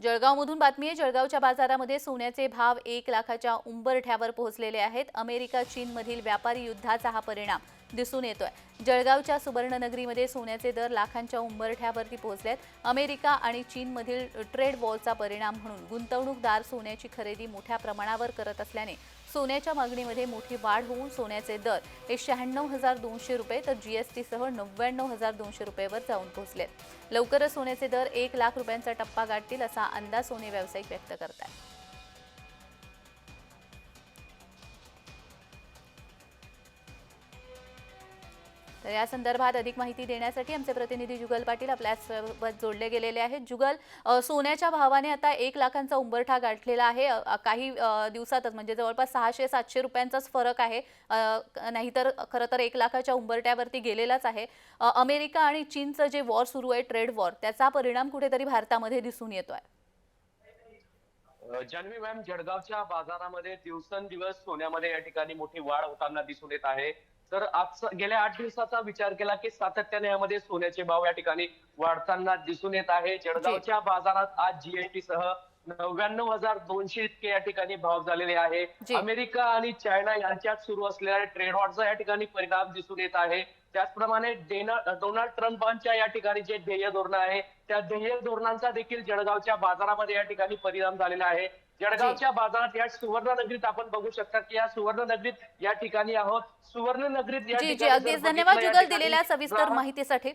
जळगावमधून बातमी आहे। जळगावच्या बाजारामध्ये सोन्याचे भाव 1 लाखाच्या उंबरठ्यावर पोहोचलेले आहेत। अमेरिका चीनमधील व्यापारी युद्धाचा हा परिणाम दिसून येतोय। जळगावच्या सुवर्णनगरीमध्ये सोन्याचे दर लाखांच्या उंबरठ्यावरती पोहोचलेत। अमेरिका आणि चीनमधील ट्रेड वॉरचा परिणाम म्हणून गुंतवणूकदार सोन्याची खरेदी मोठ्या प्रमाणावर करत असल्याने सोन्याच्या मागणीमध्ये मोठी वाढ होऊन सोन्याचे दर 96,200 रुपये तर जीएसटीसह 99,200 रुपयेवर जाऊन पोहोचलेत। लवकरच सोन्याचे दर 1 लाख रुपयांचा टप्पा गाठतील असा अंदाज सोने व्यावसायिक व्यक्त करतात। तर या संदर्भात अधिक माहिती देण्यासाठी आमचे प्रतिनिधी जुगल पाटील आपल्यासोबत जोडले गेलेले आहेत। जुगल, सोन्याच्या भावाने आता 1 लाखांचा उंबरठा गाठलेला आहे। काही दिवसातच म्हणजे जवळपास 600-700 रुपयांचाच फरक आहे। नाहीतर खरं तर 1 लाखाच्या उंबरठ्यावरती गेलेलाच आहे। अमेरिका आणि चीनचं जे वॉर सुरू आहे, ट्रेड वॉर, त्याचा परिणाम कुठेतरी भारतामध्ये दिसून येतोय। जान्हवी मॅम, जळगावच्या बाजारामध्ये दिवसेंदिवस सोन्यामध्ये या ठिकाणी मोठी वाढ होताना दिसून येत आहे। तर आज गेल्या 8 दिवसाचा विचार केला की सातत्याने यामध्ये सोन्याचे भाव या ठिकाणी वाढताना दिसून येत आहे। जी जळगावच्या बाजारात आज जीएसटी सह 99,200 इतके या ठिकाणी भाव झालेले आहे। जी अमेरिका आणि चायना यांच्यात सुरू असलेल्या ट्रेड वॉरचा या ठिकाणी परिणाम दिसून येत आहे। त्याचप्रमाणे डोनाल्ड ट्रम्पांच्या या ठिकाणी जे ध्येय धोरण आहे, त्या ध्येय धोरणांचा देखील जळगावच्या बाजारामध्ये या ठिकाणी परिणाम झालेला आहे। जी जळगावच्या बाजारात या सुवर्णनगरीत आपण बघू शकता की या सुवर्णनगरीत या ठिकाणी आहोत। सुवर्णनगरीत या जी जी ठिकाणी जर अगदीच धन्यवाद बघितलं या जुगल ठिकाणी दिलेल्या सविस्तर माहितीसाठी।